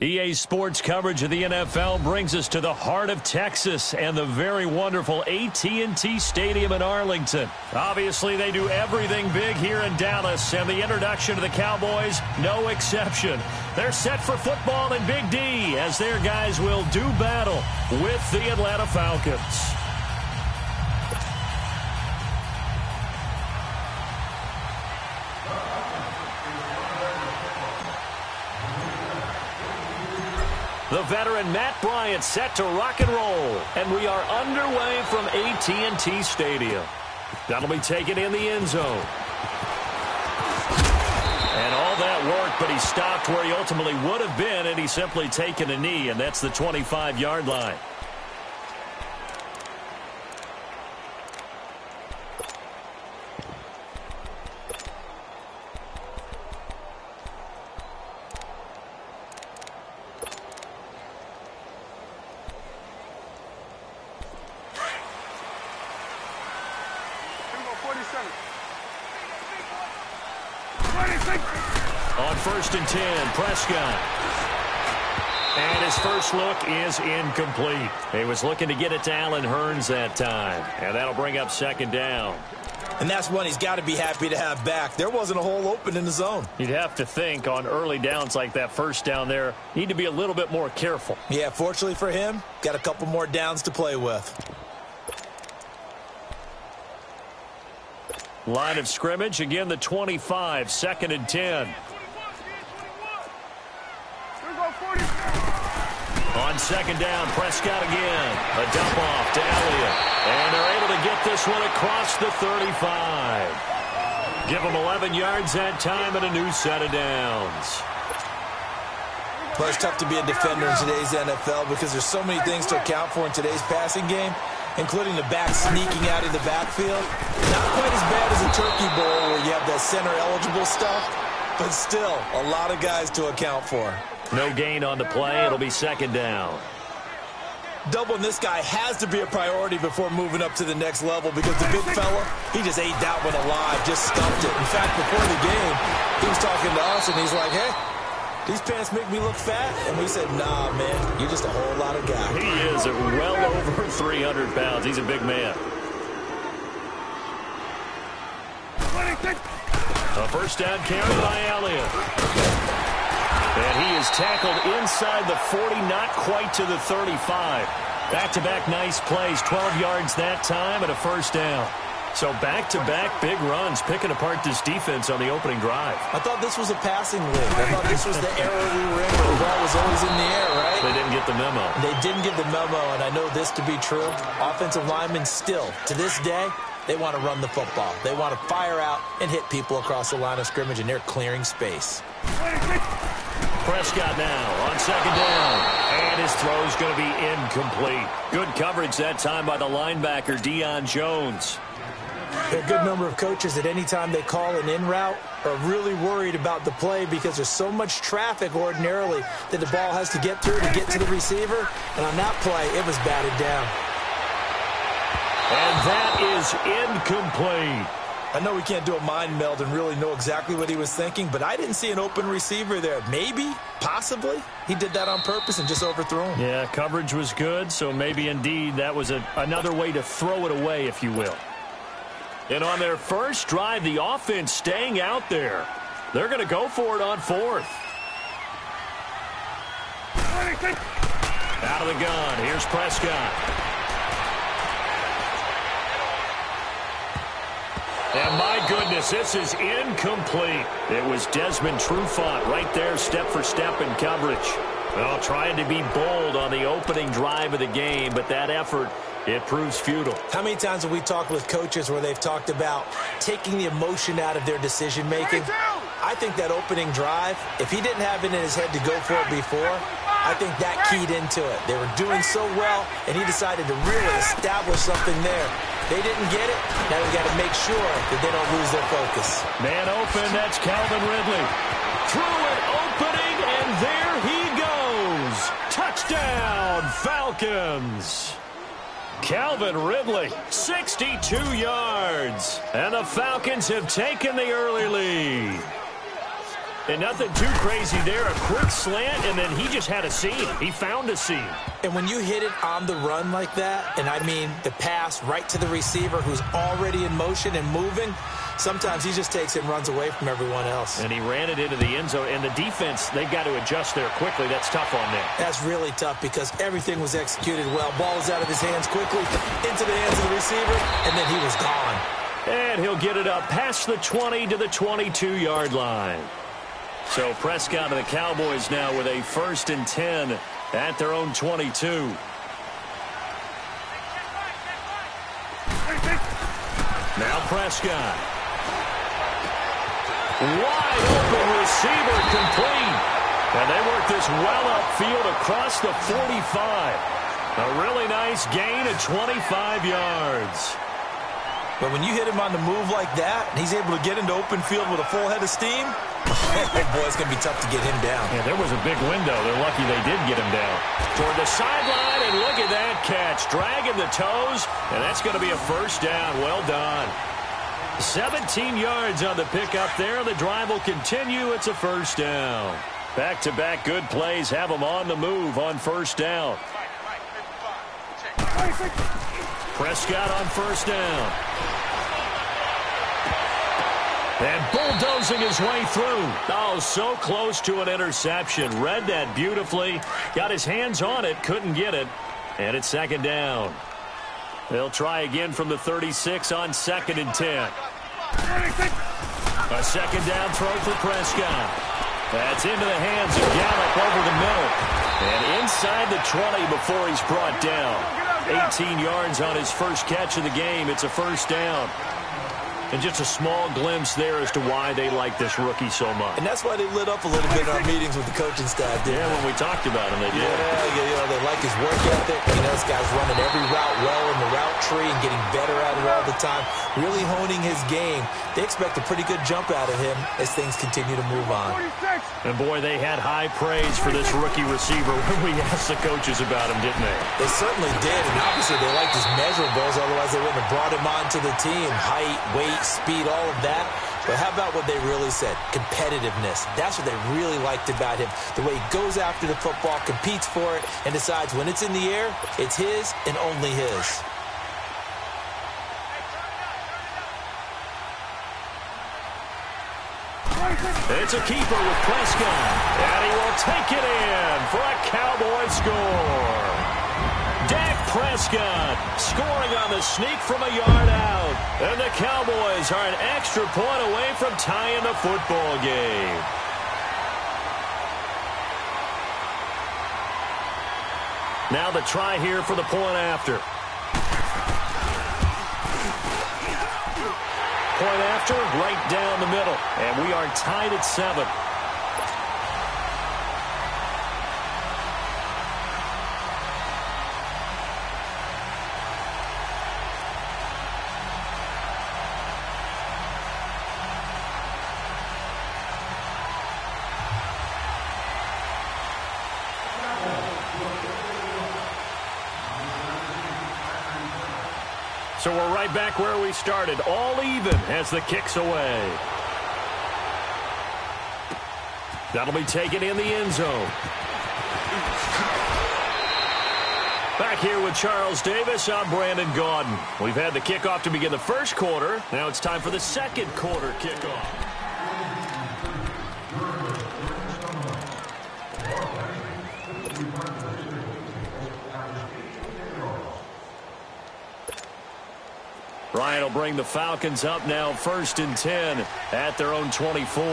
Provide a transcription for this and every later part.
EA Sports coverage of the NFL brings us to the heart of Texas and the very wonderful AT&T Stadium in Arlington. Obviously, they do everything big here in Dallas, and the introduction to the Cowboys, no exception. They're set for football in Big D as their guys will do battle with the Atlanta Falcons. The veteran Matt Bryant set to rock and roll, and we are underway from AT&T Stadium. That'll be taken in the end zone. And all that work, but he stopped where he ultimately would have been, and he's simply taken a knee, and that's the 25-yard line. On 1st and 10, Prescott. And his first look is incomplete. He was looking to get it to Allen Hurns that time. And that'll bring up 2nd down. And that's one he's got to be happy to have back. There wasn't a hole open in the zone. You'd have to think on early downs like that first down there, need to be a little bit more careful. Yeah, fortunately for him, got a couple more downs to play with. Line of scrimmage, again the 25, 2nd and 10. On 2nd down, Prescott again. A dump off to Elliott. And they're able to get this one across the 35. Give them 11 yards that time and a new set of downs. Well, it's tough to be a defender in today's NFL because there's so many things to account for in today's passing game, including the back sneaking out of the backfield. Not quite as bad as a turkey bowl where you have that center-eligible stuff, but still a lot of guys to account for. No gain on the play. It'll be 2nd down. Doubling this guy has to be a priority before moving up to the next level because the big fella, he just ate that one alive, just stumped it. In fact, before the game, he was talking to us, and he's like, hey, these pants make me look fat. And we said, nah, man, you're just a whole lot of guy. He is well over 300 pounds. He's a big man. A first down carry by Elliott. And he is tackled inside the 40, not quite to the 35. Back-to-back nice plays, 12 yards that time and a first down. So back-to-back big runs, picking apart this defense on the opening drive. I thought this was a passing league. I thought this was the era we were in where the ball was always in the air, right? They didn't get the memo. They didn't get the memo, and I know this to be true. Offensive linemen still, to this day, they want to run the football. They want to fire out and hit people across the line of scrimmage, and they're clearing space. Prescott now on 2nd down. And his throw is going to be incomplete. Good coverage that time by the linebacker, Deion Jones. There are a good number of coaches at any time they call an in route are really worried about the play because there's so much traffic ordinarily that the ball has to get through to get to the receiver. And on that play, it was batted down. And that is incomplete. I know we can't do a mind meld and really know exactly what he was thinking, but I didn't see an open receiver there. Maybe, possibly, he did that on purpose and just overthrew him. Yeah, coverage was good, so maybe indeed that was another way to throw it away, if you will. And on their first drive, the offense staying out there. They're going to go for it on 4th. Out of the gun, here's Prescott. And my goodness, this is incomplete. It was Desmond Trufant right there, step for step in coverage. Well, trying to be bold on the opening drive of the game, but that effort, it proves futile. How many times have we talked with coaches where they've talked about taking the emotion out of their decision-making? I think that opening drive, if he didn't have it in his head to go for it before, I think that keyed into it. They were doing so well, and he decided to really establish something there. They didn't get it. Now we got to make sure that they don't lose their focus. Man open, that's Calvin Ridley. Through an opening, and there he goes. Touchdown, Falcons. Calvin Ridley, 62 yards. And the Falcons have taken the early lead. And nothing too crazy there. A quick slant, and then he just had a seam. He found a seam. And when you hit it on the run like that, and I mean the pass right to the receiver who's already in motion and moving, sometimes he just takes it and runs away from everyone else. And he ran it into the end zone. And the defense, they've got to adjust there quickly. That's tough on them. That's really tough because everything was executed well. Ball was out of his hands quickly, into the hands of the receiver, and then he was gone. And he'll get it up past the 20 to the 22-yard line. So Prescott and the Cowboys now with a 1st and 10 at their own 22. Now Prescott. Wide open receiver complete. And they work this well upfield across the 45. A really nice gain of 25 yards. But when you hit him on the move like that, and he's able to get into open field with a full head of steam, oh boy, it's going to be tough to get him down. Yeah, there was a big window. They're lucky they did get him down. Toward the sideline, and look at that catch. Dragging the toes, and that's going to be a 1st down. Well done. 17 yards on the pickup there. The drive will continue. It's a 1st down. Back-to-back good plays have them on the move on 1st down. Prescott on 1st down. And bulldozing his way through. Oh, so close to an interception. Read that beautifully. Got his hands on it. Couldn't get it. And it's 2nd down. They'll try again from the 36 on 2nd and 10. A 2nd down throw for Prescott. That's into the hands of Gallup over the middle. And inside the 20 before he's brought down. 18 yards on his first catch of the game. It's a 1st down. And just a small glimpse there as to why they like this rookie so much. And that's why they lit up a little bit in our meetings with the coaching staff, didn't they? When we talked about him, they did. Yeah, they like his work ethic. This guy's running every route well in the route tree and getting better at it all the time. Really honing his game. They expect a pretty good jump out of him as things continue to move on. And boy, they had high praise for this rookie receiver when we asked the coaches about him, didn't they? They certainly did, and obviously they liked his measurables, otherwise they wouldn't have brought him onto the team. Height, weight, speed, all of that. But how about what they really said? Competitiveness. That's what they really liked about him. The way he goes after the football, competes for it, and decides when it's in the air, it's his and only his. It's a keeper with Prescott, and he will take it in for a Cowboy score. Dak Prescott scoring on the sneak from a yard out. And the Cowboys are an extra point away from tying the football game. Now the try here for the point after. Point after, right down the middle. And we are tied at 7. So we're right back where we started, all even as the kick's away. That'll be taken in the end zone. Back here with Charles Davis, I'm Brandon Gaudin. We've had the kickoff to begin the first quarter. Now it's time for the second quarter kickoff. Ryan will bring the Falcons up now, 1st and 10 at their own 24.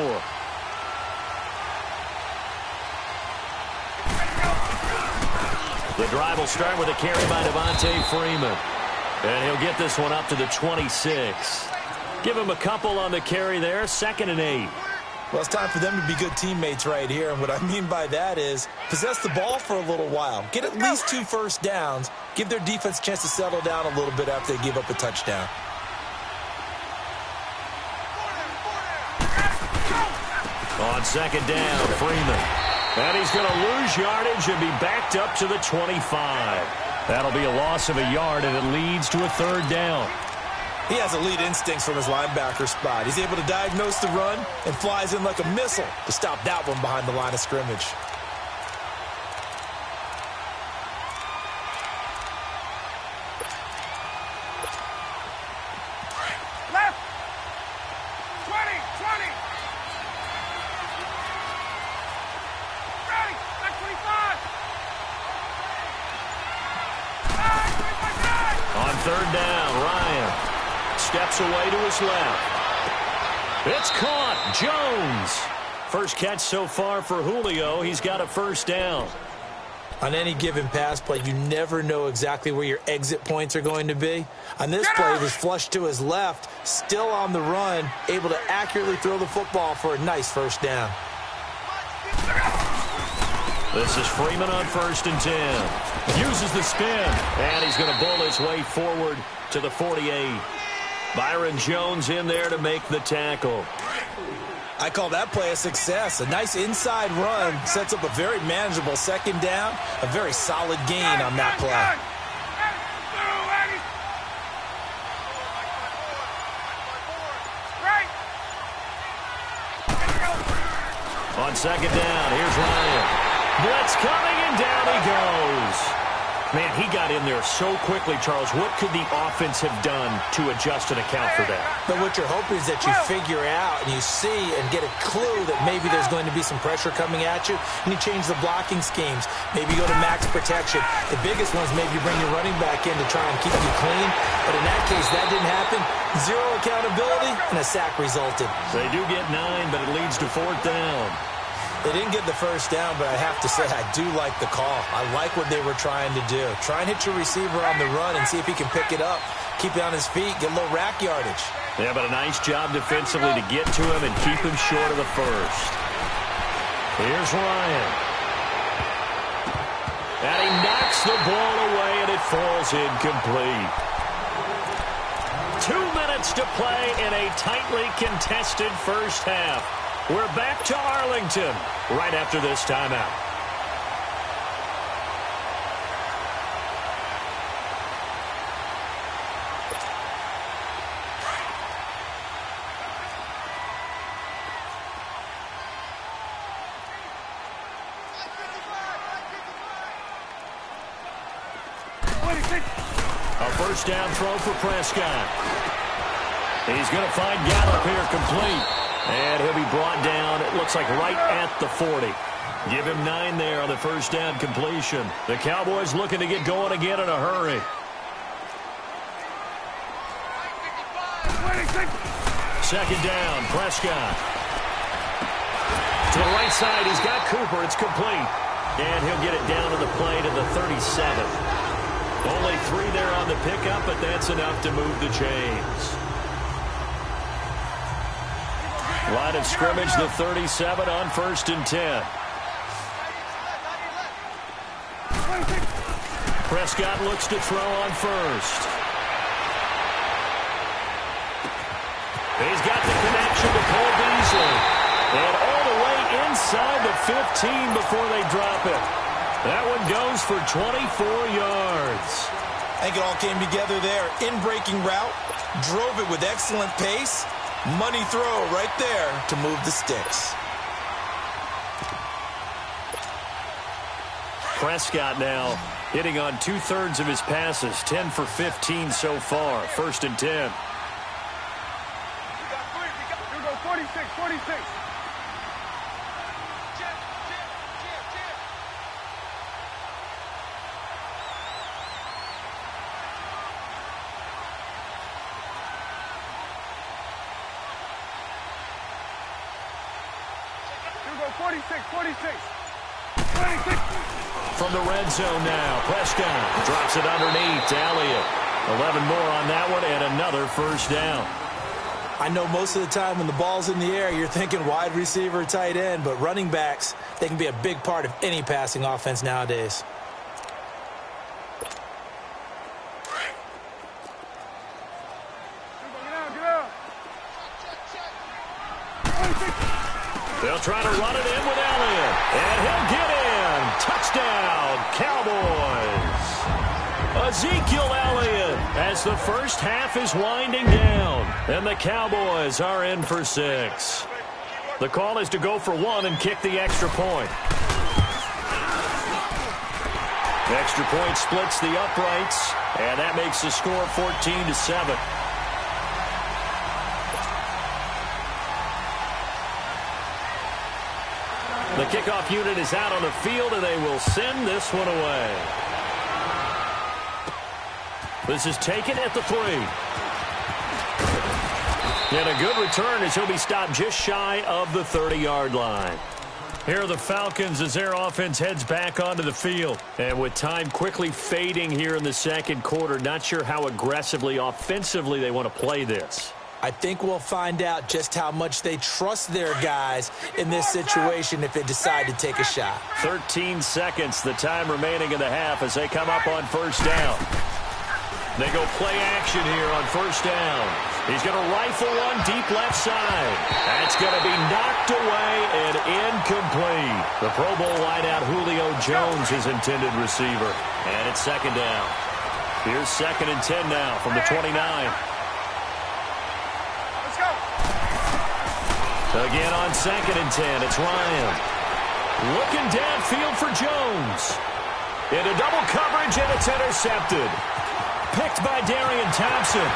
The drive will start with a carry by Devontae Freeman. And he'll get this one up to the 26. Give him a couple on the carry there, 2nd and 8. Well, it's time for them to be good teammates right here. And what I mean by that is possess the ball for a little while. Get at least 2 first downs. Give their defense a chance to settle down a little bit after they give up a touchdown. On 2nd down, Freeman. And he's going to lose yardage and be backed up to the 25. That'll be a loss of a yard, and it leads to a 3rd down. He has elite instincts from his linebacker spot. He's able to diagnose the run and flies in like a missile to stop that one behind the line of scrimmage. Left. 20. Ready. Back 25. On third down, Ryan steps away to his left. It's caught. Jones. First catch so far for Julio. He's got a first down. On any given pass play, you never know exactly where your exit points are going to be. On this play, it was flushed to his left, still on the run, able to accurately throw the football for a nice first down. This is Freeman on 1st and 10. Uses the spin, and he's going to bull his way forward to the 48. Byron Jones in there to make the tackle. I call that play a success. A nice inside run sets up a very manageable second down. A very solid gain on that play. On second down, here's Ryan. Blitz coming, and down he goes. Man, he got in there so quickly, Charles. What could the offense have done to adjust and account for that? But what you're hoping is that you figure out and you see and get a clue that maybe there's going to be some pressure coming at you, and you change the blocking schemes. Maybe you go to max protection. The biggest one is maybe you bring your running back in to try and keep you clean. But in that case, that didn't happen. Zero accountability, and a sack resulted. They do get 9, but it leads to 4th down. They didn't get the first down, but I have to say I do like the call. I like what they were trying to do. Try and hit your receiver on the run and see if he can pick it up. Keep it on his feet, get a little rack yardage. Yeah, but a nice job defensively to get to him and keep him short of the first. Here's Ryan. And he knocks the ball away, and it falls incomplete. 2 minutes to play in a tightly contested first half. We're back to Arlington right after this timeout. A first down throw for Prescott. He's going to find Gallup here complete. And he'll be brought down, it looks like right at the 40. Give him 9 there on the first down completion. The Cowboys looking to get going again in a hurry. Second down, Prescott. To the right side, he's got Cooper. It's complete. And he'll get it down to the play to the 37. Only 3 there on the pickup, but that's enough to move the chains. Line of scrimmage, the 37 on 1st and 10. Prescott looks to throw on first. He's got the connection to Cole Beasley. And all the way inside the 15 before they drop it. That one goes for 24 yards. I think it all came together there. In-breaking route, drove it with excellent pace. Money throw right there to move the sticks. Prescott now hitting on 2/3 of his passes, 10 for 15 so far. 1st and 10. Here we go, 46. From the red zone now, Prescott drops it underneath to Elliott. 11 more on that one and another first down. I know most of the time when the ball's in the air, you're thinking wide receiver, tight end, but running backs, they can be a big part of any passing offense nowadays. They'll try to run it in with Elliott, and he'll get in. Touchdown, Cowboys. Ezekiel Elliott as the first half is winding down. And the Cowboys are in for 6. The call is to go for 1 and kick the extra point. The extra point splits the uprights, and that makes the score 14-7. The kickoff unit is out on the field, and they will send this one away. This is taken at the 3. And a good return as he'll be stopped just shy of the 30-yard line. Here are the Falcons as their offense heads back onto the field. And with time quickly fading here in the second quarter, not sure how aggressively, offensively they want to play this. I think we'll find out just how much they trust their guys in this situation if they decide to take a shot. 13 seconds, the time remaining in the half as they come up on first down. They go play action here on first down. He's going to rifle one deep left side. That's going to be knocked away and incomplete. The Pro Bowl wideout Julio Jones, his intended receiver. And it's second down. Here's 2nd and 10 now from the 29. Again on 2nd and 10, it's Ryan. Looking downfield for Jones. Into double coverage, and it's intercepted. Picked by Darian Thompson.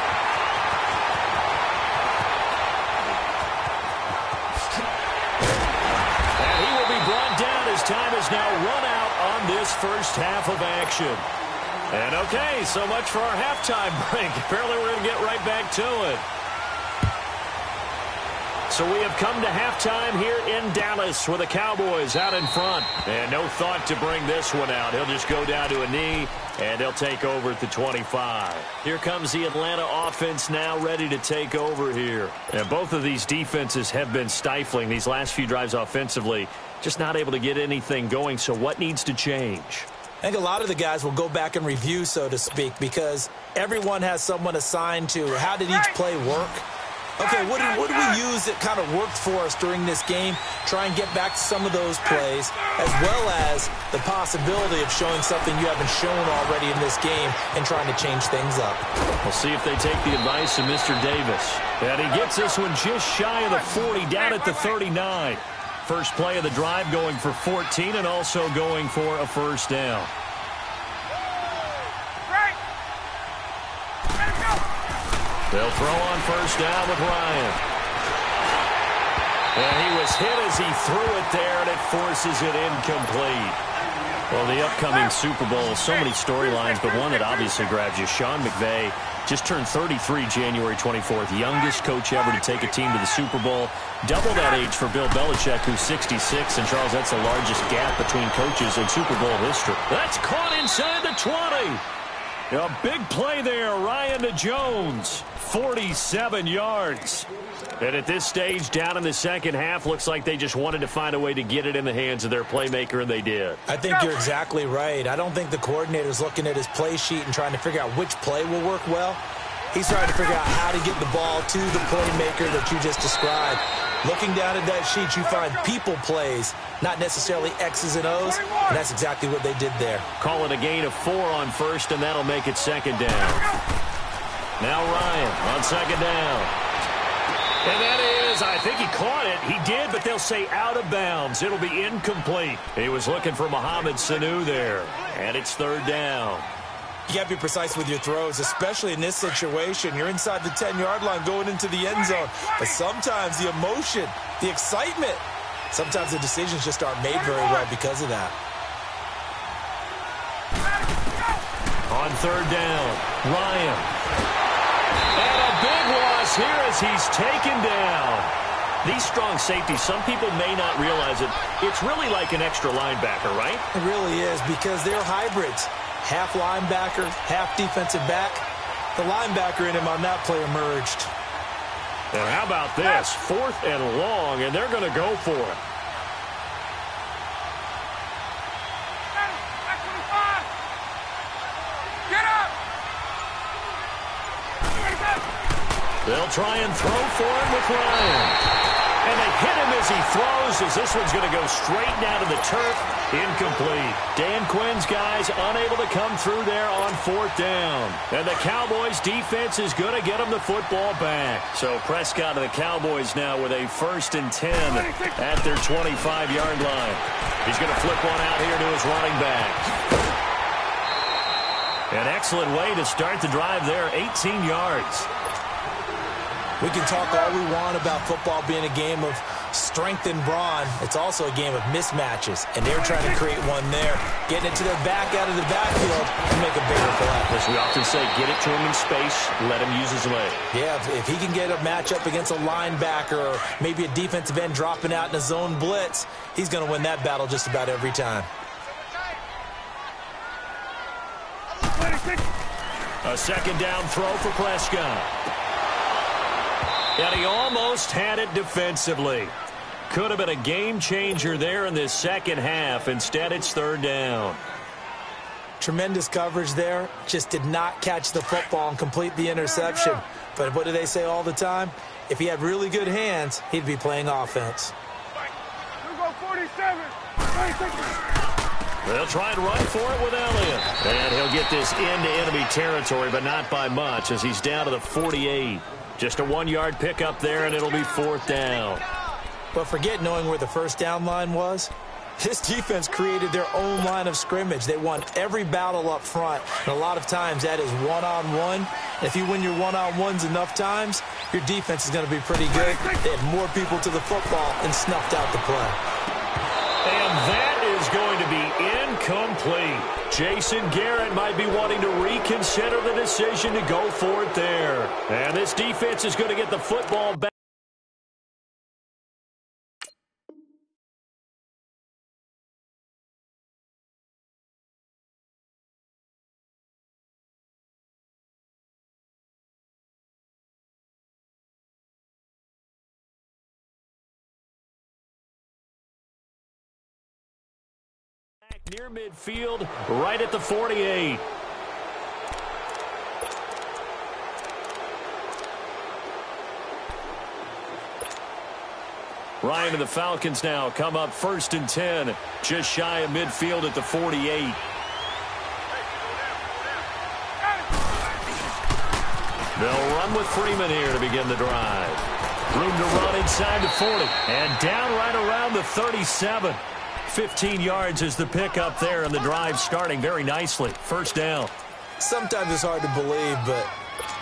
And he will be brought down as time is now run out on this first half of action. And okay, so much for our halftime break. Apparently we're going to get right back to it. So we have come to halftime here in Dallas with the Cowboys out in front. And no thought to bring this one out. He'll just go down to a knee, and they'll take over at the 25. Here comes the Atlanta offense now ready to take over here. And both of these defenses have been stifling these last few drives offensively. Just not able to get anything going. So what needs to change? I think a lot of the guys will go back and review, so to speak, because everyone has someone assigned to how did each play work. Okay, what did we use that kind of worked for us during this game? Try and get back to some of those plays, as well as the possibility of showing something you haven't shown already in this game and trying to change things up. We'll see if they take the advice of Mr. Davis. And he gets this one just shy of the 40, down at the 39. First play of the drive going for 14 and also going for a first down. They'll throw on first down with Ryan. And he was hit as he threw it there, and it forces it incomplete. Well, the upcoming Super Bowl, so many storylines, but one that obviously grabs you. Sean McVay just turned 33 January 24th, youngest coach ever to take a team to the Super Bowl. Double that age for Bill Belichick, who's 66. And, Charles, that's the largest gap between coaches in Super Bowl history. That's caught inside the 20. A big play there, Ryan to Jones, 47 yards. And at this stage, down in the second half, looks like they just wanted to find a way to get it in the hands of their playmaker, and they did. I think you're exactly right. I don't think the coordinator's looking at his play sheet and trying to figure out which play will work well. He's trying to figure out how to get the ball to the playmaker that you just described. Looking down at that sheet, you find people plays, not necessarily X's and O's, and that's exactly what they did there. Call it a gain of 4 on first, and that'll make it second down. Now Ryan on second down. And that is, I think he caught it. He did, but they'll say out of bounds. It'll be incomplete. He was looking for Mohamed Sanu there, and it's third down. You got to be precise with your throws, especially in this situation. You're inside the 10-yard line going into the end zone. But sometimes the emotion, the excitement, sometimes the decisions just aren't made very well because of that. On third down, Ryan. And a big loss here as he's taken down. These strong safeties, some people may not realize it. It's really like an extra linebacker, right? It really is, because they're hybrids. Half linebacker, half defensive back. The linebacker in him on that play emerged. And how about this? 4th and long, and they're going to go for it. Get up! They'll try and throw for him with Ryan. And they hit him as he throws, as this one's going to go straight down to the turf. Incomplete. Dan Quinn's guys unable to come through there on 4th down. And the Cowboys defense is going to get them the football back. So Prescott and the Cowboys now with a 1st and 10 at their 25-yard line. He's going to flip one out here to his running back. An excellent way to start the drive there, 18 yards. We can talk all we want about football being a game of strength and brawn. It's also a game of mismatches, and they're trying to create one there, getting it to their back out of the backfield to make a bigger play. As we often say, get it to him in space, let him use his leg. Yeah, if he can get a matchup against a linebacker or maybe a defensive end dropping out in a zone blitz, he's going to win that battle just about every time. A 2nd down throw for Prescott. And he almost had it defensively. Could have been a game changer there in this second half. Instead, it's 3rd down. Tremendous coverage there. Just did not catch the football and complete the interception. But what do they say all the time? If he had really good hands, he'd be playing offense. You go 47. 26. They'll try and run for it with Elliott. And he'll get this into enemy territory, but not by much as he's down to the 48. Just a 1-yard pickup there, and it'll be 4th down. But forget knowing where the 1st down line was. This defense created their own line of scrimmage. They won every battle up front, and a lot of times that is one-on-one. If you win your one-on-ones enough times, your defense is going to be pretty good. They had more people to the football and snuffed out the play. And that is going to be incomplete. Jason Garrett might be wanting to reconsider the decision to go for it there. And this defense is going to get the football back. Near midfield, right at the 48. Ryan and the Falcons now come up 1st and 10, just shy of midfield at the 48. They'll run with Freeman here to begin the drive. Room to run inside the 40, and down right around the 37. 15 yards is the pickup there, and the drive starting very nicely. 1st down. Sometimes it's hard to believe, but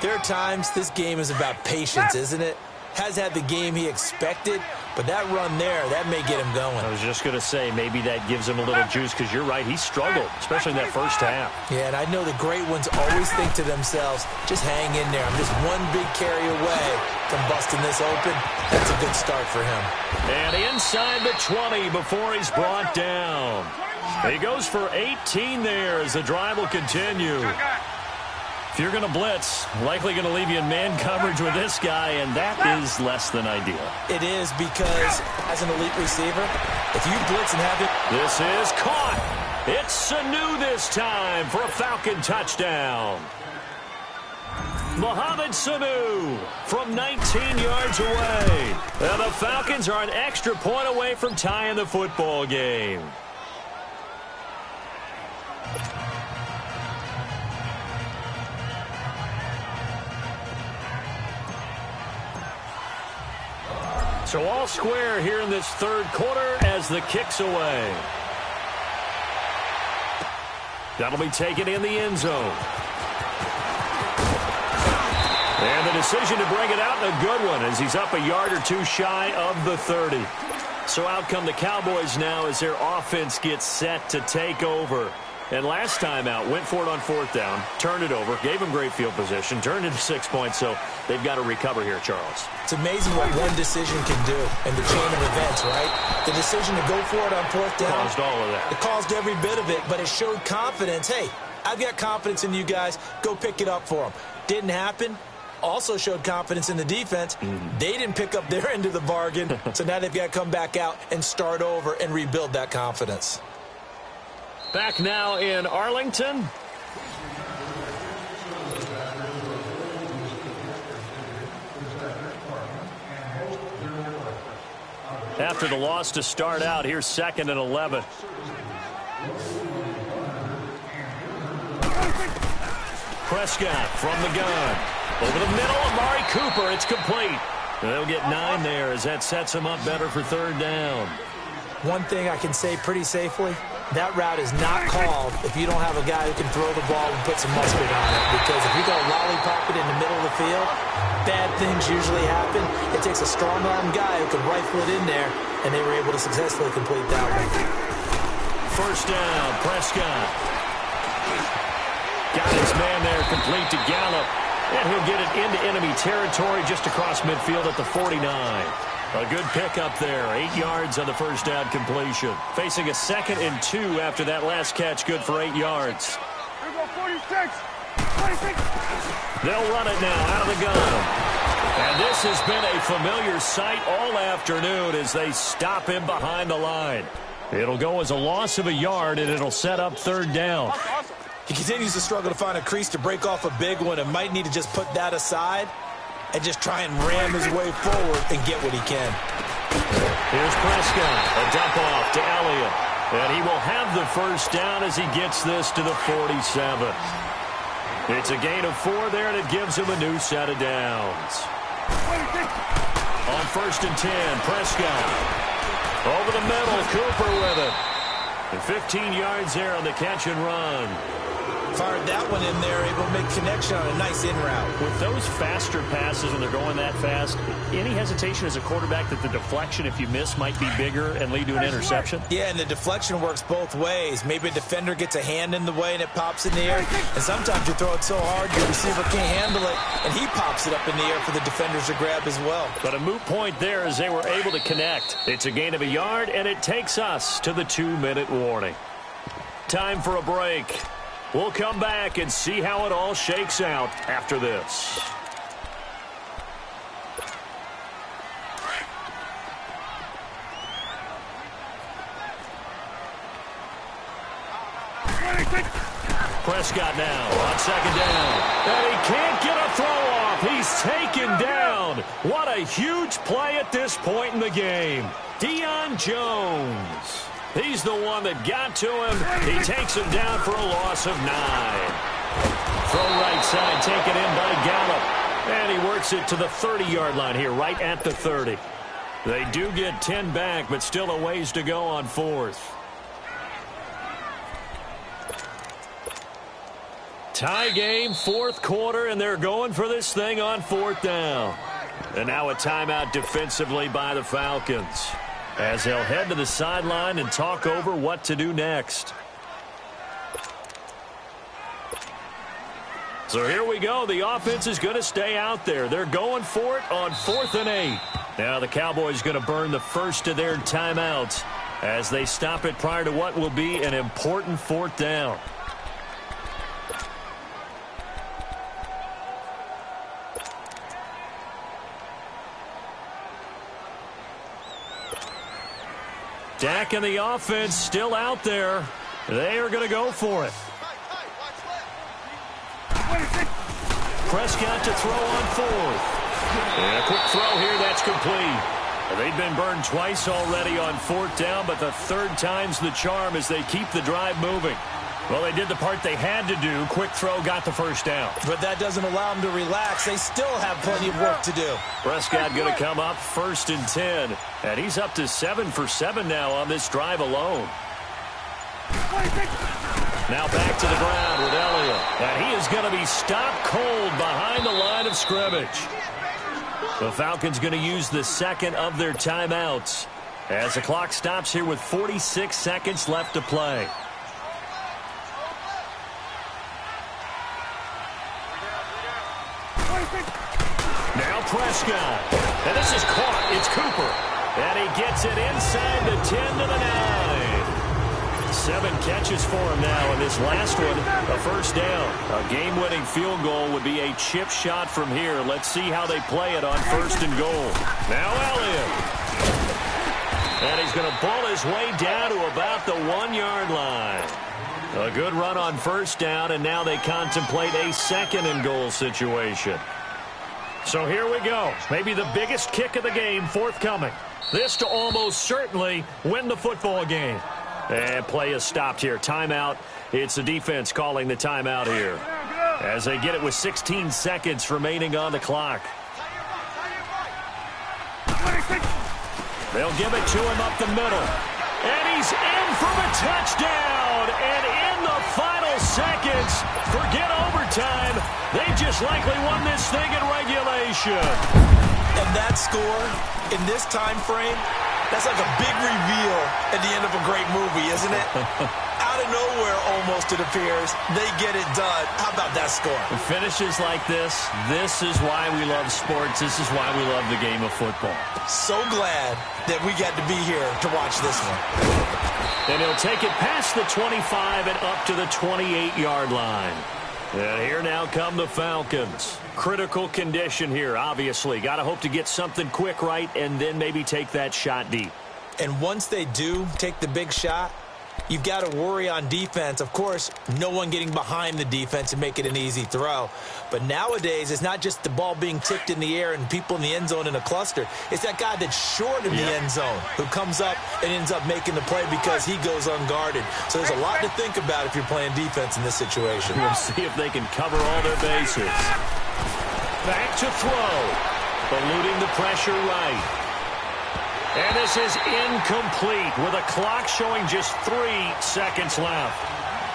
there are times this game is about patience, isn't it? Has had the game he expected, but that run there, that may get him going. I was just going to say, maybe that gives him a little juice, because you're right, he struggled, especially in that 1st half. Yeah, and I know the great ones always think to themselves, just hang in there. I'm just one big carry away from busting this open. That's a good start for him. And inside the 20 before he's brought down. He goes for 18 there as the drive will continue. If you're going to blitz, likely going to leave you in man coverage with this guy, and that is less than ideal. It is, because as an elite receiver, if you blitz and have it... This is caught. It's Sanu this time for a Falcon touchdown. Mohamed Sanu from 19 yards away. And the Falcons are an extra point away from tying the football game. So all square here in this 3rd quarter as the kick's away. That'll be taken in the end zone. And the decision to bring it out, and a good one, as he's up a yard or two shy of the 30. So out come the Cowboys now as their offense gets set to take over. And last time out, went for it on 4th down, turned it over, gave them great field position, turned into 6 points, so they've got to recover here, Charles. It's amazing what one decision can do in the chain of events, right? The decision to go for it on 4th down. Caused all of that. It caused every bit of it, but it showed confidence. Hey, I've got confidence in you guys. Go pick it up for them. Didn't happen. Also showed confidence in the defense. They didn't pick up their end of the bargain, so now they've got to come back out and start over and rebuild that confidence. Back now in Arlington. after the loss to start out. Here's 2nd and 11. Prescott from the gun. Over the middle, Amari Cooper. It's complete. They'll get 9 there as that sets them up better for 3rd down. One thing I can say pretty safely, that route is not called if you don't have a guy who can throw the ball and put some mustard on it. Because if you go lollipop it in the middle of the field, bad things usually happen. It takes a strong-arm guy who can rifle it in there, and they were able to successfully complete that one. 1st down, Prescott. Got his man there, complete to Gallup. And he'll get it into enemy territory just across midfield at the 49. A good pickup there. 8 yards on the 1st down completion. Facing a 2nd and 2 after that last catch. Good for 8 yards. Here we go, 46. 46. They'll run it now out of the gun. And this has been a familiar sight all afternoon as they stop him behind the line. It'll go as a loss of a yard, and it'll set up 3rd down. He continues to struggle to find a crease to break off a big one and might need to just put that aside and just try and ram his way forward and get what he can. Here's Prescott. A dump off to Elliott. And he will have the 1st down as he gets this to the 47. It's a gain of 4 there, and it gives him a new set of downs. On 1st and 10, Prescott. Over the middle, Cooper with it. And 15 yards there on the catch and run. Fired that one in there, able to make connection on a nice in route. With those faster passes when they're going that fast, any hesitation as a quarterback that the deflection, if you miss, might be bigger and lead to an interception? Yeah, and the deflection works both ways. Maybe a defender gets a hand in the way and it pops in the air. And sometimes you throw it so hard your receiver can't handle it, and he pops it up in the air for the defenders to grab as well. But a moot point there as they were able to connect. It's a gain of a yard, and it takes us to the 2-minute warning. Time for a break. We'll come back and see how it all shakes out after this. Prescott now on 2nd down. And he can't get a throw off. He's taken down. What a huge play at this point in the game. Deion Jones. He's the one that got to him. He takes him down for a loss of 9. Throw right side, taken in by Gallup. And he works it to the 30-yard line here, right at the 30. They do get 10 back, but still a ways to go on 4th. Tie game, 4th quarter, and they're going for this thing on 4th down. And now a timeout defensively by the Falcons, as they'll head to the sideline and talk over what to do next. So here we go. The offense is going to stay out there. They're going for it on 4th and 8. Now the Cowboys going to burn the first of their timeouts as they stop it prior to what will be an important 4th down. Dak and the offense still out there. They are going to go for it. Prescott to throw on 4th. And a quick throw here, that's complete. They've been burned twice already on 4th down, but the 3rd time's the charm as they keep the drive moving. Well, they did the part they had to do. Quick throw got the 1st down. But that doesn't allow them to relax. They still have plenty of work to do. Prescott going to come up 1st and 10. And he's up to 7 for 7 now on this drive alone. Now back to the ground with Elliott. And he is going to be stopped cold behind the line of scrimmage. The Falcons going to use the 2nd of their timeouts as the clock stops here with 46 seconds left to play. Now Prescott. And this is caught. It's Cooper. And he gets it inside the 10 to the 9. 7 catches for him now, and this last one, a 1st down. A game-winning field goal would be a chip shot from here. Let's see how they play it on 1st and goal. Now Elliott. And he's going to ball his way down to about the 1-yard line. A good run on 1st down, and now they contemplate a 2nd and goal situation. So here we go. Maybe the biggest kick of the game forthcoming. This to almost certainly win the football game. And play is stopped here. Timeout. It's the defense calling the timeout here, as they get it with 16 seconds remaining on the clock. They'll give it to him up the middle. And he's in from a touchdown. And in the final seconds, forget overtime. They just likely won this thing in regulation. And that score in this time frame, that's like a big reveal at the end of a great movie, isn't it? Out of nowhere, almost, it appears, they get it done. How about that score? Finishes like this is why we love sports. This is why we love the game of football. So glad that we got to be here to watch this one. And he'll take it past the 25 and up to the 28-yard line. And here now come the Falcons. Critical condition here, obviously. Got to hope to get something quick right and then maybe take that shot deep. And once they do take the big shot, you've got to worry on defense. Of course, no one getting behind the defense and make it an easy throw. But nowadays, it's not just the ball being tipped in the air and people in the end zone in a cluster. It's that guy that's short in the end zone who comes up and ends up making the play because he goes unguarded. So there's a lot to think about if you're playing defense in this situation. We'll see if they can cover all their bases. Back to throw. Eluding the pressure right. And this is incomplete with a clock showing just 3 seconds left.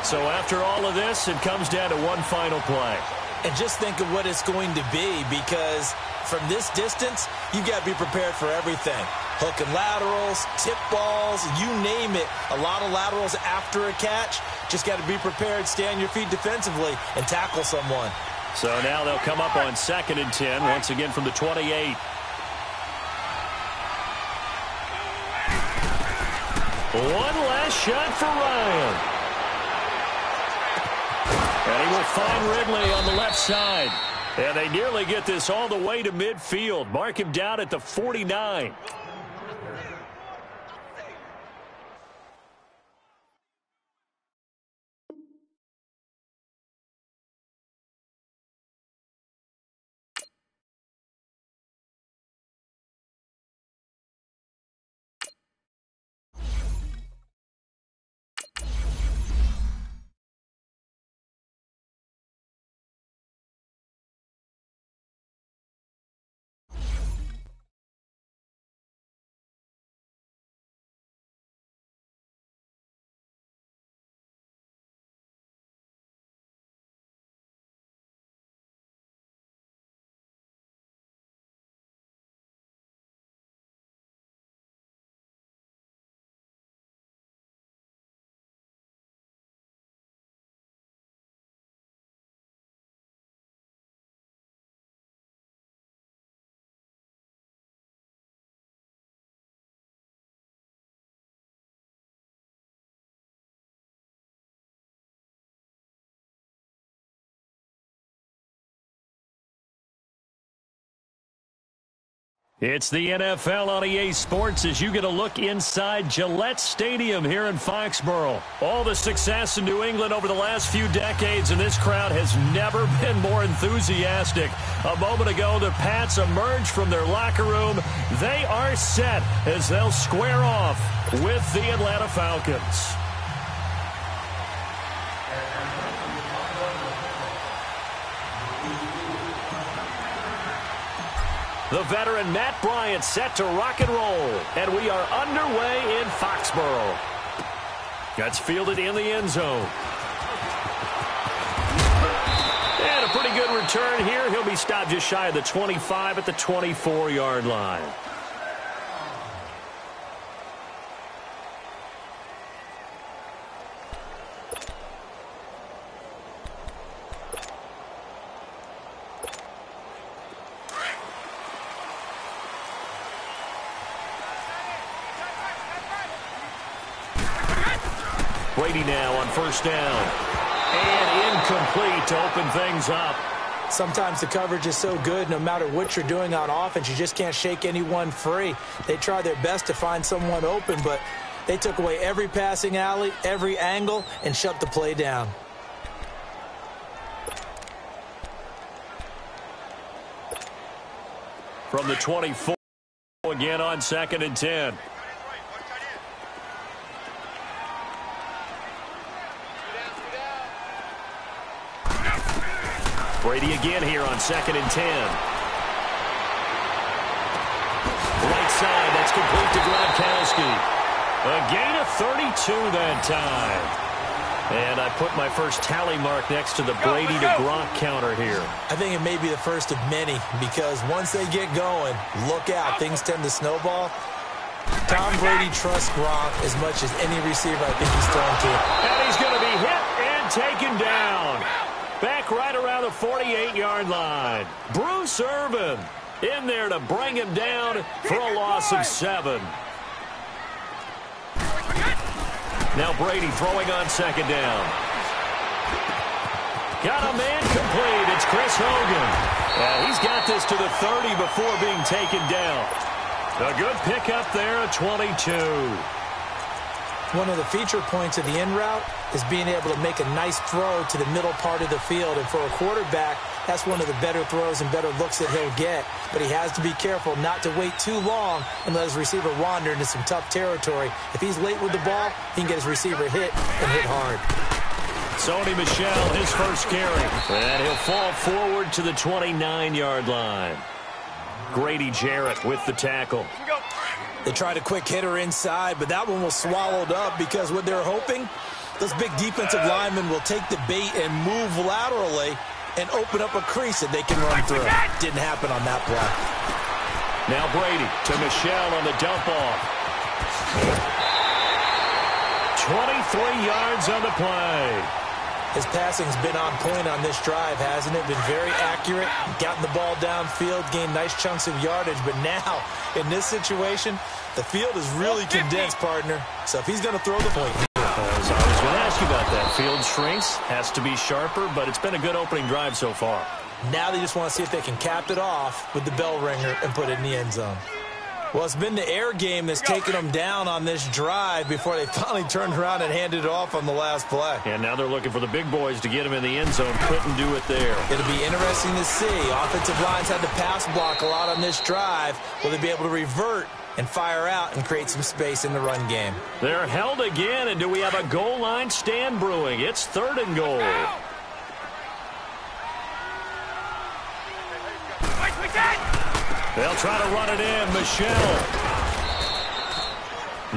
So after all of this, it comes down to one final play. And just think of what it's going to be, because from this distance, you've got to be prepared for everything. Hook and laterals, tip balls, you name it. A lot of laterals after a catch. Just got to be prepared, stay on your feet defensively, and tackle someone. So now they'll come up on 2nd and 10, once again from the 28. One last shot for Ryan. And he will find Ridley on the left side. And they nearly get this all the way to midfield. Mark him down at the 49. It's the NFL on EA Sports as you get a look inside Gillette Stadium here in Foxborough. All the success in New England over the last few decades, and this crowd has never been more enthusiastic. A moment ago, the Pats emerged from their locker room. They are set as they'll square off with the Atlanta Falcons. The veteran Matt Bryant set to rock and roll. And we are underway in Foxborough. Gets fielded in the end zone. And a pretty good return here. He'll be stopped just shy of the 25 at the 24-yard line. Brady now on first down. And incomplete to open things up. Sometimes the coverage is so good, no matter what you're doing on offense, you just can't shake anyone free. They try their best to find someone open, but they took away every passing alley, every angle, and shut the play down. From the 24 again on 2nd and 10. Brady again here on 2nd and 10. Right side, that's complete to Gronkowski. A gain of 32 that time. And I put my first tally mark next to the Brady to Gronk counter here. I think it may be the first of many because once they get going, look out. Things tend to snowball. Tom Brady trusts Gronk as much as any receiver I think he's thrown to. And he's going to be hit and taken down. Back right around the 48-yard line. Bruce Irvin in there to bring him down for a loss of 7. Now Brady throwing on 2nd down. Got a man complete. It's Chris Hogan. He's got this to the 30 before being taken down. A good pickup there at 22. One of the feature points of the in route is being able to make a nice throw to the middle part of the field. And for a quarterback, that's one of the better throws and better looks that he'll get. But he has to be careful not to wait too long and let his receiver wander into some tough territory. If he's late with the ball, he can get his receiver hit and hit hard. Sony Michel, his first carry. And he'll fall forward to the 29-yard line. Grady Jarrett with the tackle. They tried a quick hitter inside, but that one was swallowed up because what they're hoping, those big defensive linemen will take the bait and move laterally and open up a crease that they can run through. Didn't happen on that play. Now Brady to Michel on the dump off. 23 yards on the play. His passing's been on point on this drive, hasn't it? Been very accurate, gotten the ball downfield, gained nice chunks of yardage. But now, in this situation, the field is really condensed, partner. So if he's going to throw the point. I was going to ask you about that. Field shrinks, has to be sharper, but it's been a good opening drive so far. Now they just want to see if they can cap it off with the bell ringer and put it in the end zone. Well, it's been the air game that's taken them down on this drive before they finally turned around and handed it off on the last play. And now they're looking for the big boys to get him in the end zone. Couldn't do it there. It'll be interesting to see. Offensive lines had to pass block a lot on this drive. Will they be able to revert and fire out and create some space in the run game? They're held again, and do we have a goal line stand brewing? It's 3rd and goal. They'll try to run it in. Michel.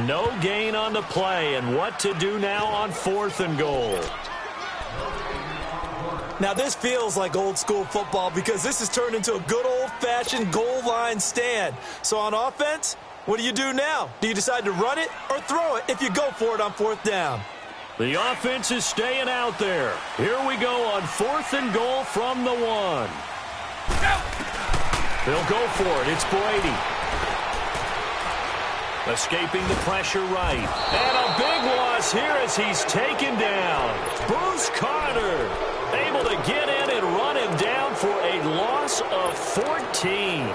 No gain on the play, and what to do now on 4th and goal. Now, this feels like old-school football because this has turned into a good old-fashioned goal line stand. So on offense, what do you do now? Do you decide to run it or throw it if you go for it on 4th down? The offense is staying out there. Here we go on 4th and goal from the 1. They'll go for it. It's Brady. Escaping the pressure right. And a big loss here as he's taken down. Bruce Carter able to get in and run him down for a loss of 14.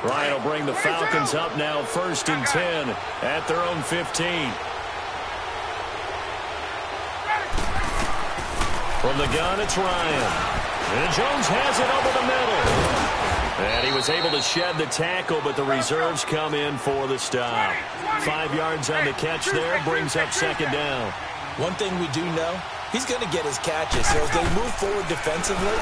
Ryan will bring the Falcons up now 1st and 10 at their own 15. From the gun, it's Ryan. And Jones has it over the middle. And he was able to shed the tackle, but the reserves come in for the stop. 5 yards on the catch there, brings up 2nd down. One thing we do know, he's going to get his catches. So as they move forward defensively,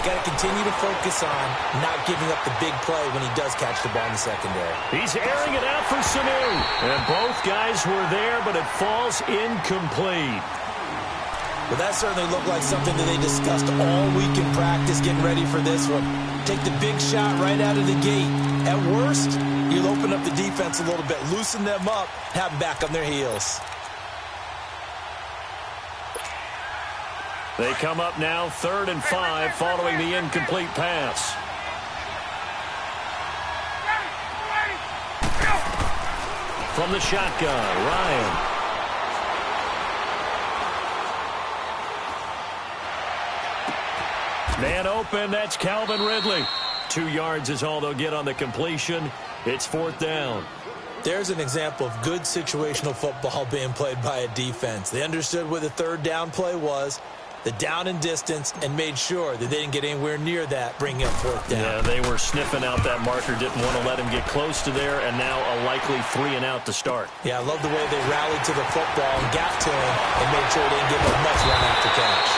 got to continue to focus on not giving up the big play when he does catch the ball in the secondary. He's airing it out for Sanu. And both guys were there, but it falls incomplete. Well, that certainly looked like something that they discussed all week in practice getting ready for this one. Take the big shot right out of the gate. At worst, you'll open up the defense a little bit, loosen them up, have them back on their heels. They come up now 3rd and 5 following the incomplete pass. From the shotgun, Ryan. Man open, that's Calvin Ridley. 2 yards is all they'll get on the completion. It's 4th down. There's an example of good situational football being played by a defense. They understood what the 3rd down play was. the down and distance and made sure that they didn't get anywhere near that, bringing up fourth down. Yeah, they were sniffing out that marker, didn't want to let him get close to there, and now a likely 3-and-out to start. Yeah, I love the way they rallied to the football and got to him and made sure they didn't give him much run after catch.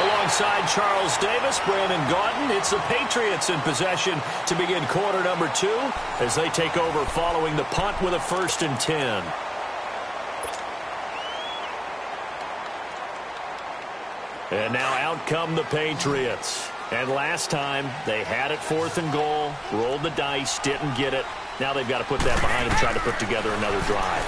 Alongside Charles Davis, Brandon Gaudin, it's the Patriots in possession to begin quarter number 2 as they take over following the punt with a 1st and 10. And now out come the Patriots. And last time, they had it 4th and goal, rolled the dice, didn't get it. Now they've got to put that behind them, try to put together another drive.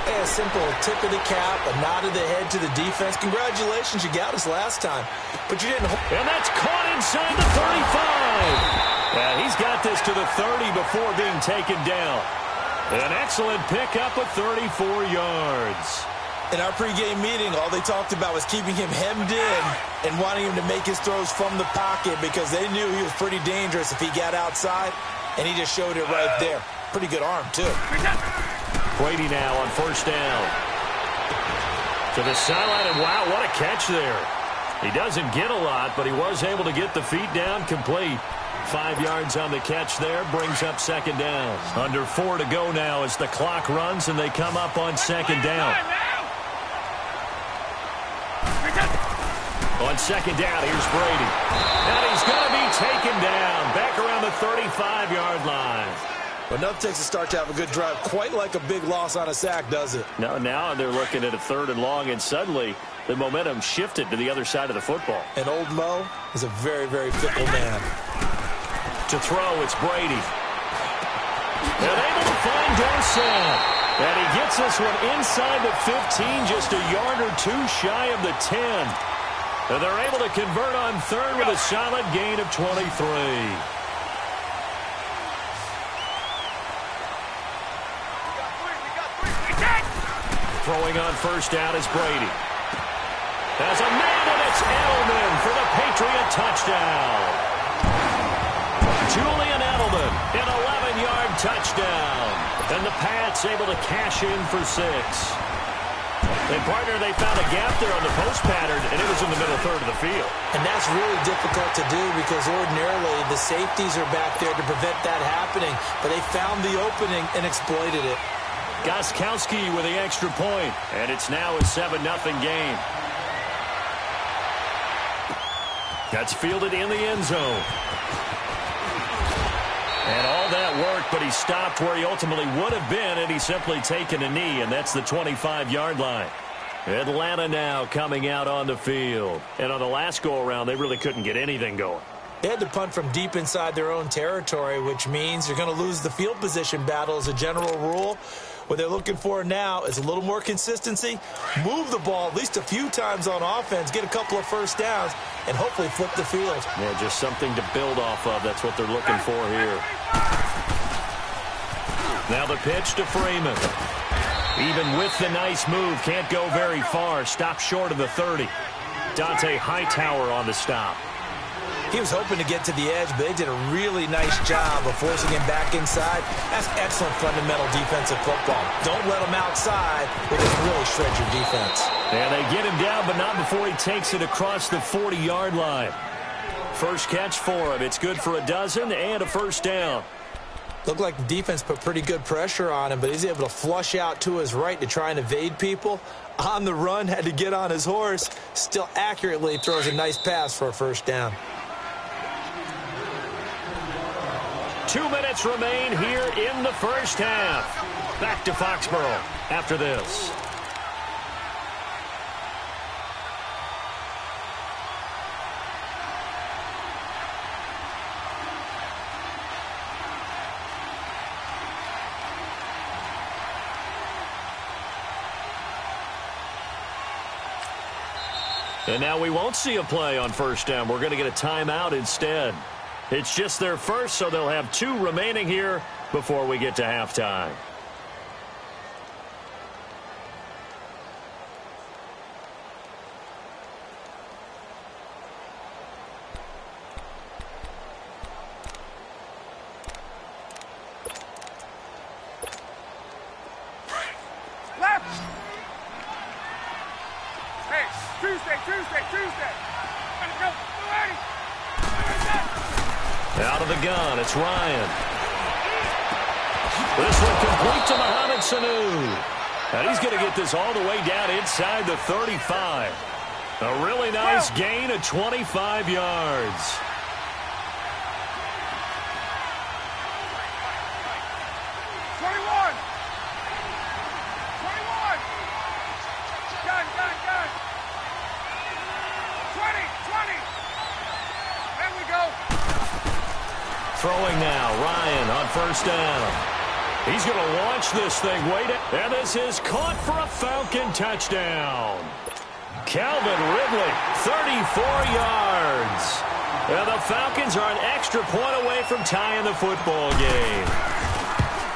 Hey, a simple tip of the cap, a nod of the head to the defense. Congratulations, you got us last time. But you didn't. And that's caught inside the 35. And he's got this to the 30 before being taken down. An excellent pickup of 34 yards. In our pregame meeting, all they talked about was keeping him hemmed in and wanting him to make his throws from the pocket because they knew he was pretty dangerous if he got outside, and he just showed it right there. Pretty good arm, too. Brady now on 1st down. To the sideline, and wow, what a catch there. He doesn't get a lot, but he was able to get the feet down complete. 5 yards on the catch there, brings up 2nd down. Under 4 to go now as the clock runs, and they come up on 2nd down. On 2nd down, here's Brady. And he's going to be taken down back around the 35-yard line. But nothing takes a start to have a good drive, quite like a big loss on a sack, does it? No, now they're looking at a 3rd and long, and suddenly the momentum shifted to the other side of the football. And old Mo is a very, very fickle man. To throw, it's Brady. And able to find Dorsett. And he gets this one inside the 15, just a yard or 2 shy of the 10. And they're able to convert on 3rd with a solid gain of 23. Throwing on 1st down is Brady. As a man, and it's Edelman for the Patriot touchdown. Julian Edelman, an 11-yard touchdown. And the Pats able to cash in for 6. And, partner, they found a gap there on the post pattern, and it was in the middle 3rd of the field. And that's really difficult to do because ordinarily the safeties are back there to prevent that happening. But they found the opening and exploited it. Gostkowski with the extra point, and it's now a 7-0 game. That's fielded in the end zone. And all that work, but he stopped where he ultimately would have been, and he's simply taken a knee, and that's the 25-yard line. Atlanta now coming out on the field. And on the last go-around, they really couldn't get anything going. They had to punt from deep inside their own territory, which means you're going to lose the field position battle as a general rule. What they're looking for now is a little more consistency, move the ball at least a few times on offense, get a couple of 1st downs, and hopefully flip the field. Yeah, just something to build off of. That's what they're looking for here. Now the pitch to Freeman. Even with the nice move, can't go very far. Stop short of the 30. Dante Hightower on the stop. He was hoping to get to the edge, but they did a really nice job of forcing him back inside. That's excellent fundamental defensive football. Don't let him outside, or just really shred your defense. And they get him down, but not before he takes it across the 40-yard line. First catch for him. It's good for a dozen and a 1st down. Looked like the defense put pretty good pressure on him, but he's able to flush out to his right to try and evade people. On the run, had to get on his horse. Still accurately throws a nice pass for a 1st down. 2 minutes remain here in the 1st half. Back to Foxborough after this. And now we won't see a play on 1st down. We're going to get a timeout instead. It's just their first, so they'll have 2 remaining here before we get to halftime. Left. Hey, Tuesday. gun. It's Ryan. This one complete to Mohamed Sanu. And he's going to get this all the way down inside the 35. A really nice gain of 25 yards. Throwing now, Ryan on first down. He's going to launch this thing way down. And this is caught for a Falcon touchdown. Calvin Ridley, 34 yards. And the Falcons are an extra point away from tying the football game.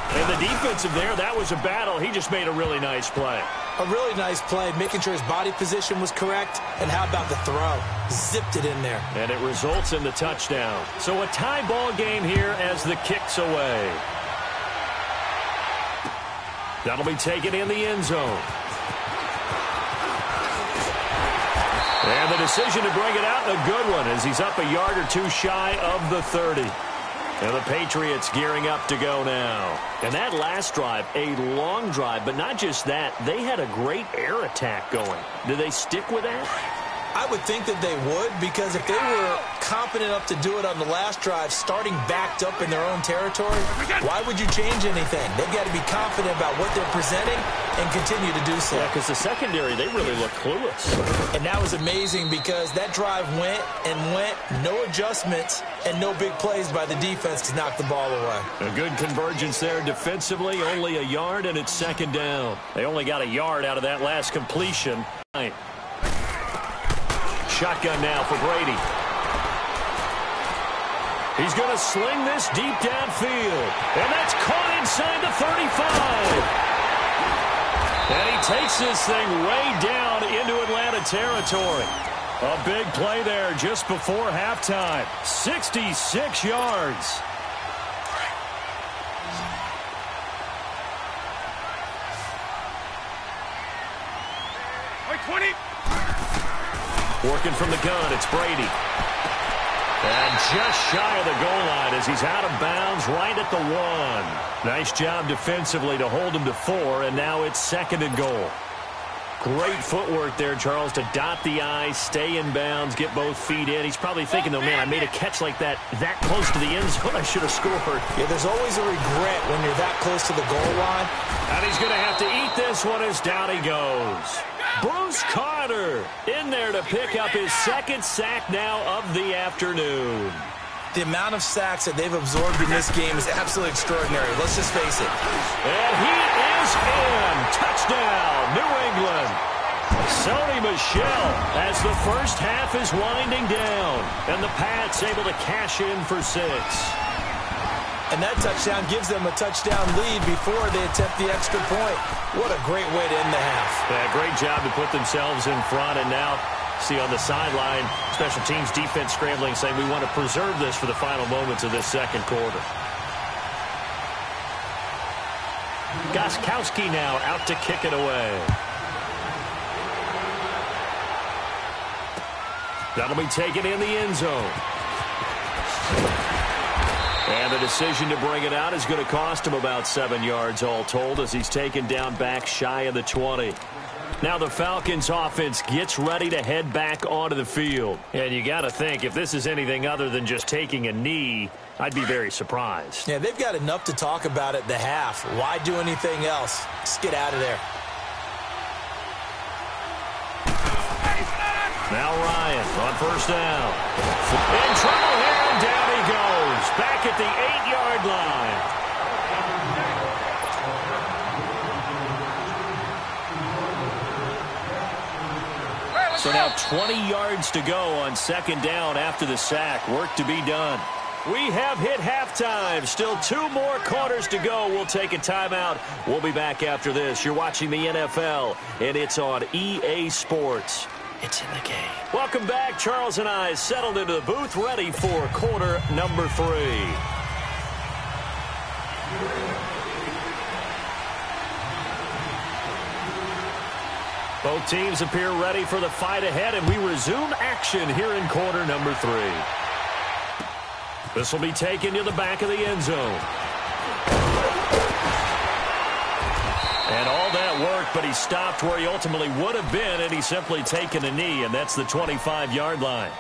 And the defensive there, that was a battle. He just made a really nice play. A really nice play, making sure his body position was correct. And how about the throw? Zipped it in there. And it results in the touchdown. So a tie ball game here as the kick's away. That'll be taken in the end zone. And the decision to bring it out, a good one, as he's up a yard or two shy of the 30. And the Patriots gearing up to go now. And that last drive, a long drive, but not just that. They had a great air attack going. Do they stick with that? I would think that they would, because if they were confident enough to do it on the last drive, starting backed up in their own territory, why would you change anything? They've got to be confident about what they're presenting and continue to do so. Yeah, because the secondary, they really look clueless. And that was amazing, because that drive went and went, no adjustments, and no big plays by the defense to knock the ball away. A good convergence there defensively, only a yard, and it's second down. They only got a yard out of that last completion. Shotgun now for Brady. He's going to sling this deep downfield. And that's caught inside the 35. And he takes this thing way down into Atlanta territory. A big play there just before halftime. 66 yards. Working from the gun, it's Brady. And just shy of the goal line as he's out of bounds right at the 1. Nice job defensively to hold him to 4, and now it's second and goal. Great footwork there, Charles, to dot the I, stay in bounds, get both feet in. He's probably thinking, though, man, I made a catch like that close to the end zone. I should have scored. Yeah, there's always a regret when you're that close to the goal line. And he's going to have to eat this one as down he goes. Bruce Carter in there to pick up his second sack now of the afternoon. The amount of sacks that they've absorbed in this game is absolutely extraordinary. Let's just face it. And he is in. Touchdown, New England. Sony Michel as the first half is winding down. And the Pats able to cash in for 6. And that touchdown gives them a touchdown lead before they attempt the extra point. What a great way to end the half. Yeah, great job to put themselves in front. And now, see on the sideline, special teams defense scrambling, saying we want to preserve this for the final moments of this second quarter. Gostkowski now out to kick it away. That'll be taken in the end zone. And the decision to bring it out is going to cost him about 7 yards all told, as he's taken down back shy of the 20. Now the Falcons offense gets ready to head back onto the field. And you got to think, if this is anything other than just taking a knee, I'd be very surprised. Yeah, they've got enough to talk about at the half. Why do anything else? Just get out of there. Now Ryan on first down. In trouble here, and down he goes. Back at the 8-yard line. So now 20 yards to go on second down after the sack. Work to be done. We have hit halftime. Still 2 more quarters to go. We'll take a timeout. We'll be back after this. You're watching the NFL, and it's on EA Sports. It's in the game. Welcome back. Charles and I settled into the booth, ready for quarter number 3. Both teams appear ready for the fight ahead, and we resume action here in quarter number 3. This will be taken to the back of the end zone. And all that worked, but he stopped where he ultimately would have been, and he's simply taken a knee, and that's the 25-yard line.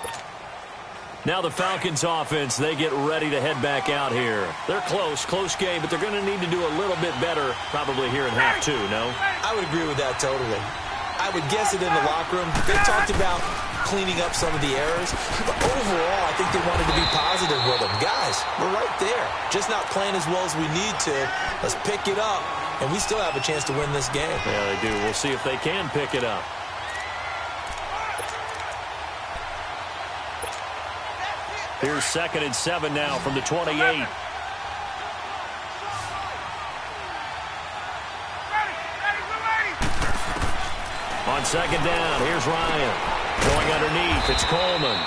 Now the Falcons offense, they get ready to head back out here. They're close game, but they're going to need to do a little bit better probably here in half two, no? I would agree with that totally. I would guess it in the locker room. They talked about cleaning up some of the errors, but overall I think they wanted to be positive with them. Guys, we're right there. Just not playing as well as we need to. Let's pick it up, and we still have a chance to win this game. Yeah, they do. We'll see if they can pick it up. Here's 2nd and 7 now from the 28. On 2nd down, here's Ryan. Going underneath, it's Coleman.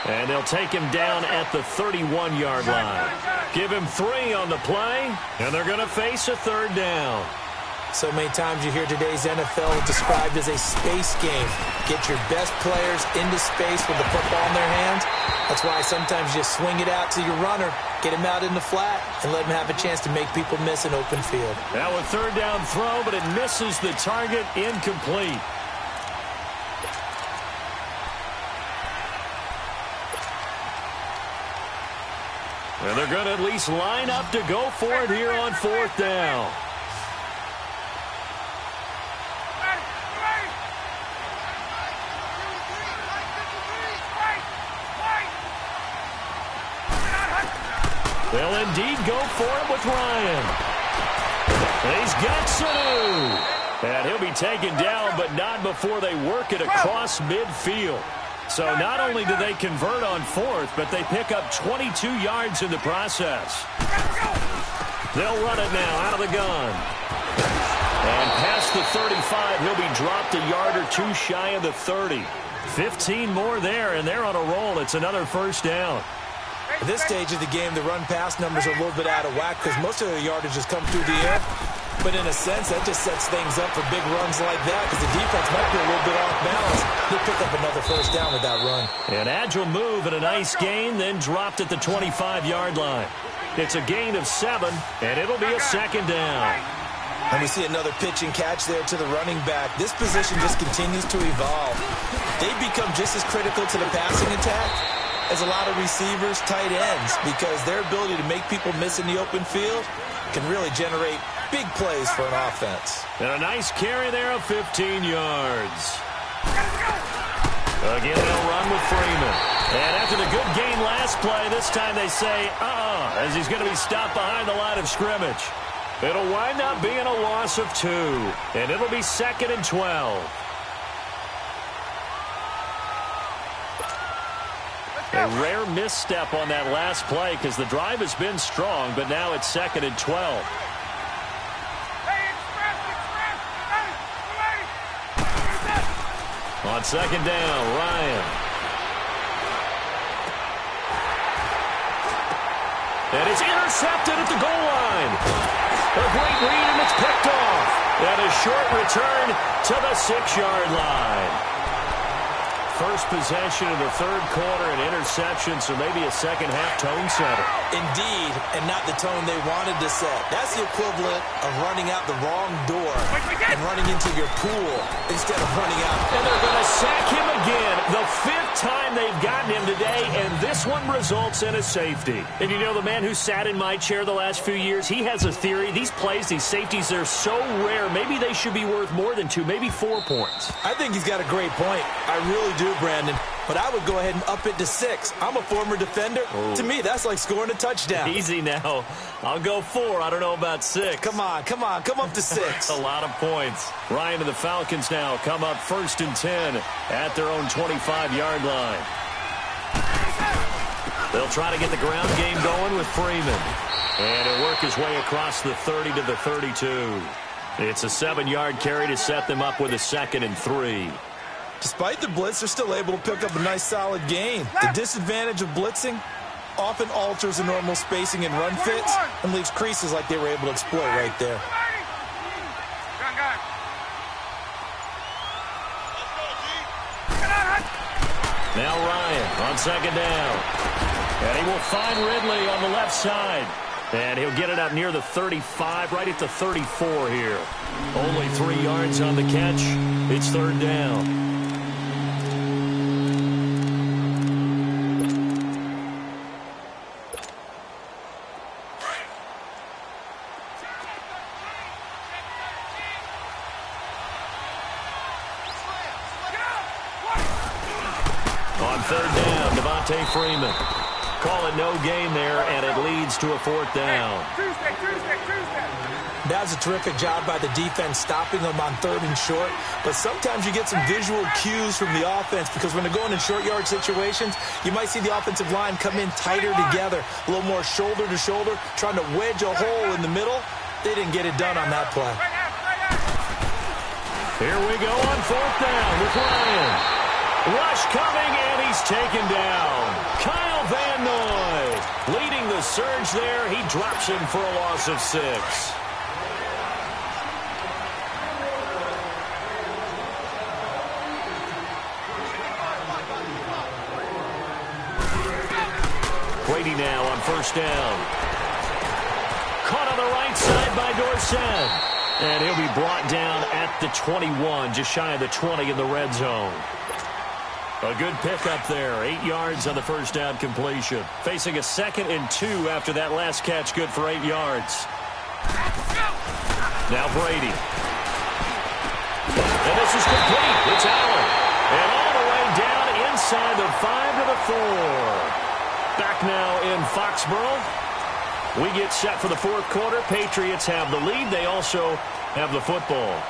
And they'll take him down at the 31-yard line. Give him 3 on the play, and they're going to face a 3rd down. So many times you hear today's NFL described as a space game. Get your best players into space with the football in their hands. That's why sometimes you just swing it out to your runner, get him out in the flat, and let him have a chance to make people miss an open field. Now a 3rd down throw, but it misses the target, incomplete. And they're going to at least line up to go for it here on 4th down. They'll indeed go for it with Ryan. He's got Sanu. And he'll be taken down, but not before they work it across midfield. So not only do they convert on 4th, but they pick up 22 yards in the process. They'll run it now out of the gun. And past the 35, he'll be dropped a yard or 2 shy of the 30. 15 more there, and they're on a roll. It's another 1st down. At this stage of the game, the run-pass numbers are a little bit out of whack because most of the yardage has come through the air. But in a sense, that just sets things up for big runs like that because the defense might be a little bit off balance. They'll pick up another 1st down with that run. An agile move and a nice gain, then dropped at the 25-yard line. It's a gain of 7, and it'll be a 2nd down. And we see another pitch and catch there to the running back. This position just continues to evolve. They become just as critical to the passing attack as a lot of receivers, tight ends, because their ability to make people miss in the open field can really generate big plays for an offense. And a nice carry there of 15 yards. Again, they'll run with Freeman. And after the good game last play, this time they say, as he's going to be stopped behind the line of scrimmage. It'll wind up being a loss of 2, and it'll be 2nd and 12. A rare misstep on that last play because the drive has been strong, but now it's 2nd and 12. On 2nd down, Ryan. And it's intercepted at the goal line. A great read, and it's picked off. And a short return to the 6-yard line. First possession of the 3rd quarter, an interception, so maybe a second-half tone setter. Indeed, and not the tone they wanted to set. That's the equivalent of running out the wrong door and running into your pool instead of running out. And they're going to sack him again. The 5th time they've gotten him today, and this one results in a safety. And you know, the man who sat in my chair the last few years, he has a theory. These plays, these safeties, they're so rare. Maybe they should be worth more than 2, maybe 4 points. I think he's got a great point. I really do, Brandon. But I would go ahead and up it to 6. I'm a former defender. Ooh. To me, that's like scoring a touchdown. Easy now. I'll go 4. I don't know about 6. Come on. Come up to 6. A lot of points. Ryan and the Falcons now come up 1st and 10 at their own 25-yard line. They'll try to get the ground game going with Freeman. And he'll work his way across the 30 to the 32. It's a 7-yard carry to set them up with a 2nd and 3. Despite the blitz, they're still able to pick up a nice solid gain. The disadvantage of blitzing often alters the normal spacing and run fits and leaves creases like they were able to exploit right there. Now Ryan on 2nd down. And he will find Ridley on the left side. And he'll get it out near the 35, right at the 34 here. Only 3 yards on the catch. It's third down. On third down, Devontae Freeman. Call it no gain there, and it leads to a fourth down. Tuesday. That was a terrific job by the defense stopping them on 3rd and short. But sometimes you get some visual cues from the offense because when they're going in short yard situations, you might see the offensive line come in tighter together, a little more shoulder to shoulder, trying to wedge a hole in the middle. They didn't get it done on that play. Here we go on 4th down with Ryan. Rush coming, and he's taken down. Kyle Van Noy leading the surge there. He drops him for a loss of 6. Brady now on 1st down. Caught on the right side by Dorsett. And he'll be brought down at the 21, just shy of the 20 in the red zone. A good pickup there. 8 yards on the 1st down completion. Facing a 2nd and 2 after that last catch. Good for 8 yards. Now Brady. And this is complete. It's Allen. And all the way down inside the 5 to the 4. Back now in Foxborough. We get set for the 4th quarter. Patriots have the lead. They also have the football.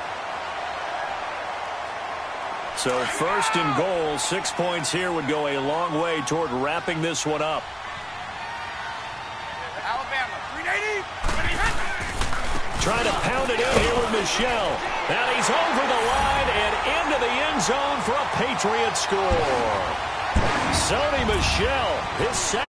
So 1st and goal, 6 points here would go a long way toward wrapping this one up. Alabama, 380. Trying to pound it in here with Michel. And he's over the line and into the end zone for a Patriot score. Sony Michel, his second.